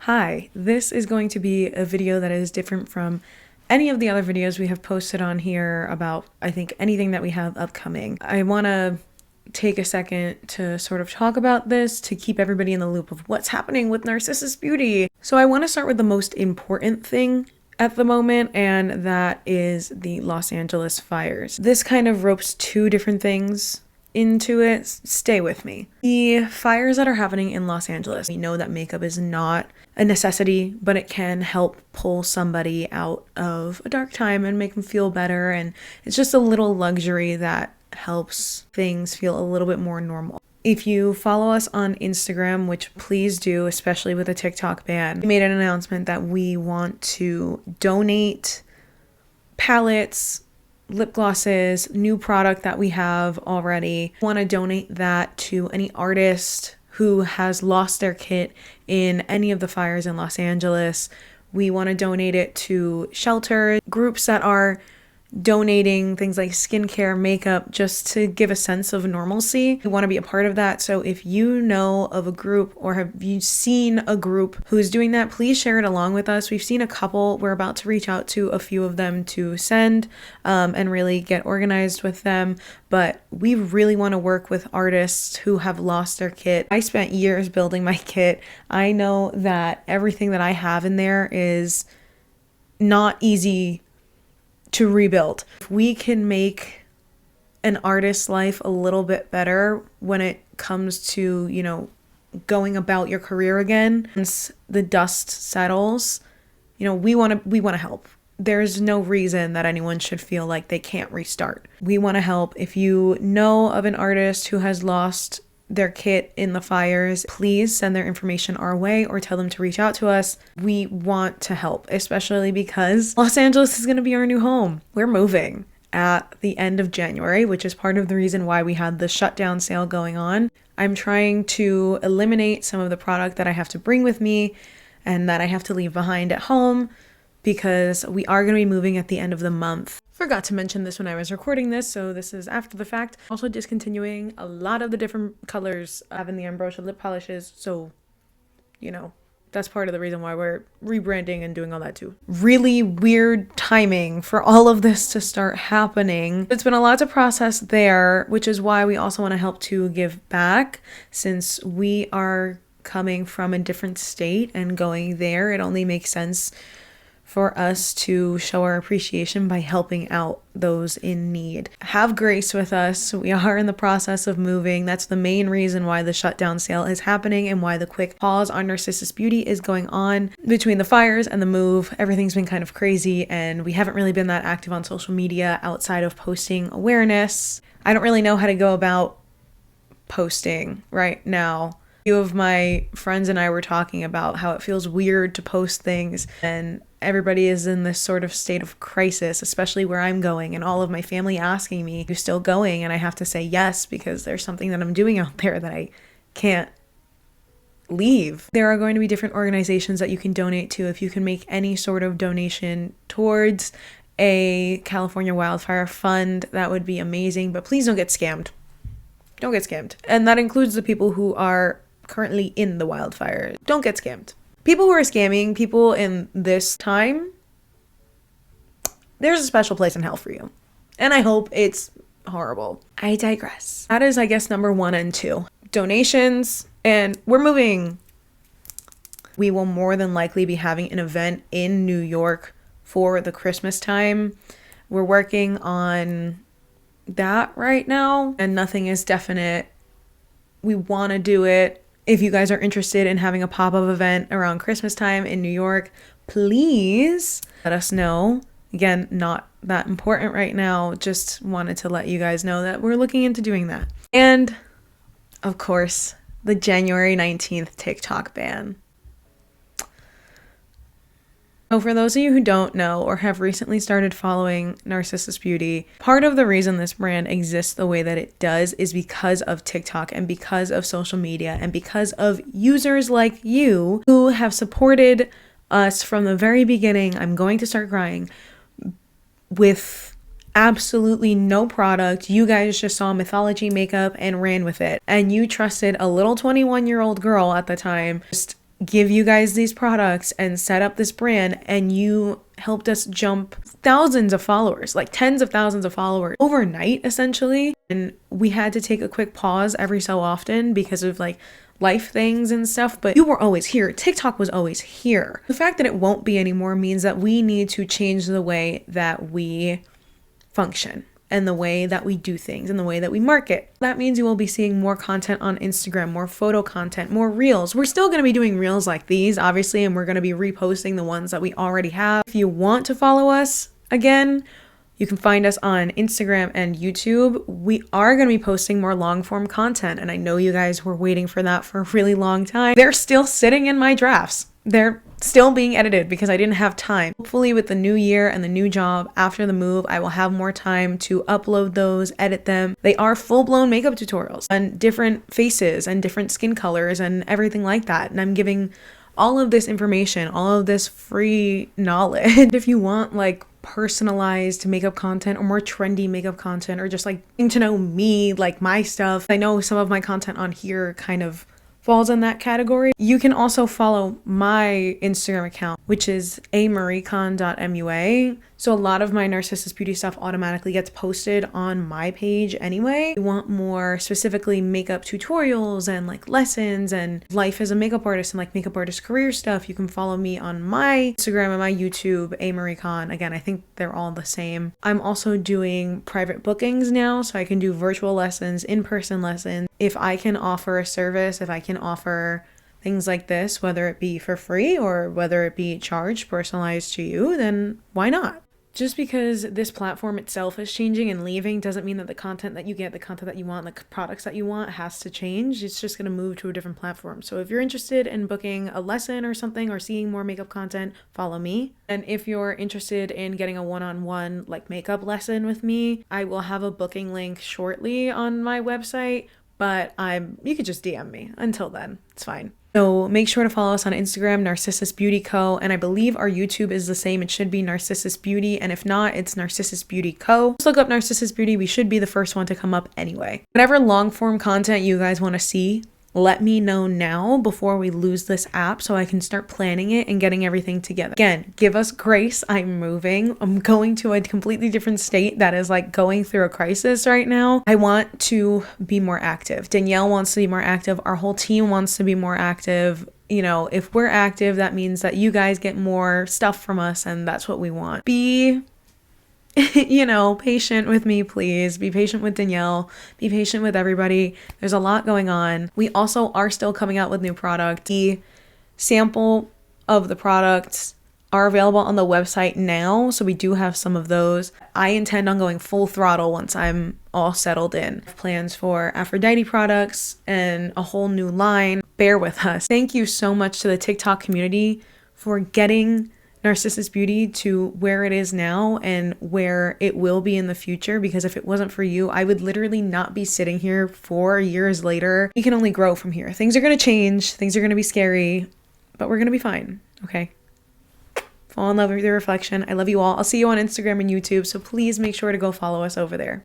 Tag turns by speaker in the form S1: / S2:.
S1: Hi, this is going to be a video that is different from any of the other videos we have posted on here about, I think, anything that we have upcoming. I want to take a second to sort of talk about this to keep everybody in the loop of what's happening with Narcissus Beauty. So I want to start with the most important thing at the moment, and that is the Los Angeles fires. This kind of ropes two different things into it. Stay with me. The fires that are happening in Los Angeles, we know that makeup is not a necessity, but it can help pull somebody out of a dark time and make them feel better, and it's just a little luxury that helps things feel a little bit more normal. If you follow us on Instagram, which please do, especially with the TikTok ban, we made an announcement that we want to donate palettes, lip glosses, new product that we have already. We want to donate that to any artist who has lost their kit in any of the fires in Los Angeles. We want to donate it to shelters, groups that are donating things like skincare, makeup, just to give a sense of normalcy. We want to be a part of that. So if you know of a group or have you seen a group who's doing that, please share it along with us. We've seen a couple. We're about to reach out to a few of them to send and really get organized with them. But we really want to work with artists who have lost their kit. I spent years building my kit. I know that everything that I have in there is not easy to rebuild. If we can make an artist's life a little bit better when it comes to, going about your career again, once the dust settles, we want to help. There's no reason that anyone should feel like they can't restart. We want to help. If you know of an artist who has lost their kit in the fires, please send their information our way or tell them to reach out to us. We want to help, especially because Los Angeles is going to be our new home. We're moving at the end of January, which is part of the reason why we had the shutdown sale going on. I'm trying to eliminate some of the product that I have to bring with me and that I have to leave behind at home because we are going to be moving at the end of the month. Forgot to mention this when I was recording this, so this is after the fact. Also discontinuing a lot of the different colors I have in the Ambrosia lip polishes, so, that's part of the reason why we're rebranding and doing all that too. Really weird timing for all of this to start happening. It's been a lot to process there, which is why we also want to help to give back. Since we are coming from a different state and going there, it only makes sense for us to show our appreciation by helping out those in need. Have grace with us. We are in the process of moving. That's the main reason why the shutdown sale is happening and why the quick pause on Narcissus Beauty is going on. Between the fires and the move, everything's been kind of crazy, and we haven't really been that active on social media outside of posting awareness. I don't really know how to go about posting right now. A few of my friends and I were talking about how it feels weird to post things, and everybody is in this sort of state of crisis, especially where I'm going, and all of my family asking me, "You still going?" And I have to say yes, because there's something that I'm doing out there that I can't leave. There are going to be different organizations that you can donate to. If you can make any sort of donation towards a California wildfire fund, that would be amazing, but please don't get scammed. Don't get scammed. And that includes the people who are currently in the wildfire. Don't get scammed. People who are scamming people in this time, there's a special place in hell for you. And I hope it's horrible. I digress. That is, I guess, number 1 and 2. Donations, and we're moving. We will more than likely be having an event in New York for the Christmas time. We're working on that right now, and nothing is definite. We want to do it. If you guys are interested in having a pop-up event around Christmas time in New York, please let us know. Again, not that important right now. Just wanted to let you guys know that we're looking into doing that. And, of course, the January 19th TikTok ban. So for those of you who don't know or have recently started following Narcissus Beauty, part of the reason this brand exists the way that it does is because of TikTok and because of social media and because of users like you who have supported us from the very beginning. I'm going to start crying. With absolutely no product. You guys just saw Mythology makeup and ran with it. And you trusted a little 21-year-old girl at the time, just give you guys these products and set up this brand, and you helped us jump thousands of followers, like tens of thousands of followers overnight, essentially. And we had to take a quick pause every so often because of like life things and stuff, but you were always here. TikTok was always here. The fact that it won't be anymore means that we need to change the way that we function and the way that we do things and the way that we market. That means you will be seeing more content on Instagram, more photo content, more reels. We're still going to be doing reels like these, obviously, and we're going to be reposting the ones that we already have. If you want to follow us again, you can find us on Instagram and YouTube. We are going to be posting more long form content, and I know you guys were waiting for that for a really long time. They're still sitting in my drafts. They're still being edited because I didn't have time. Hopefully with the new year and the new job after the move, I will have more time to upload those, edit them. They are full-blown makeup tutorials on different faces and different skin colors and everything like that. And I'm giving all of this information, all of this free knowledge. If you want like personalized makeup content or more trendy makeup content, or just like getting to know me, like my stuff, I know some of my content on here kind of falls in that category. You can also follow my Instagram account, which is amaricon.mua. So a lot of my Narcissus Beauty stuff automatically gets posted on my page anyway. If you want more specifically makeup tutorials and like lessons and life as a makeup artist and like makeup artist career stuff, you can follow me on my Instagram and my YouTube, amaricon. Again, I think they're all the same. I'm also doing private bookings now, so I can do virtual lessons, in-person lessons. If I can offer a service, if I can offer things like this, whether it be for free or whether it be charged, personalized to you, then why not? Just because this platform itself is changing and leaving doesn't mean that the content that you get, the content that you want, the products that you want has to change. It's just going to move to a different platform. So if you're interested in booking a lesson or something or seeing more makeup content, follow me. And if you're interested in getting a one-on-one like makeup lesson with me, I will have a booking link shortly on my website, but you could just DM me. Until then, it's fine. So make sure to follow us on Instagram, Narcissus Beauty Co. And I believe our YouTube is the same. It should be Narcissus Beauty. And if not, it's Narcissus Beauty Co. Just look up Narcissus Beauty. We should be the first one to come up anyway. Whatever long form content you guys want to see, let me know now before we lose this app so I can start planning it and getting everything together. Again, give us grace. I'm moving. I'm going to a completely different state that is like going through a crisis right now. I want to be more active. Danielle wants to be more active. Our whole team wants to be more active. You know, if we're active, that means that you guys get more stuff from us, and that's what we want. Be patient with me, please. Be patient with Danielle. Be patient with everybody. There's a lot going on. We also are still coming out with new product. The sample of the products are available on the website now, so we do have some of those. I intend on going full throttle once I'm all settled in. I have plans for Aphrodite products and a whole new line. Bear with us. Thank you so much to the TikTok community for getting Narcissus Beauty to where it is now and where it will be in the future, because if it wasn't for you, I would literally not be sitting here 4 years later. We can only grow from here. Things are going to change. Things are going to be scary, but we're going to be fine. Okay. Fall in love with your reflection. I love you all. I'll see you on Instagram and YouTube, so please make sure to go follow us over there.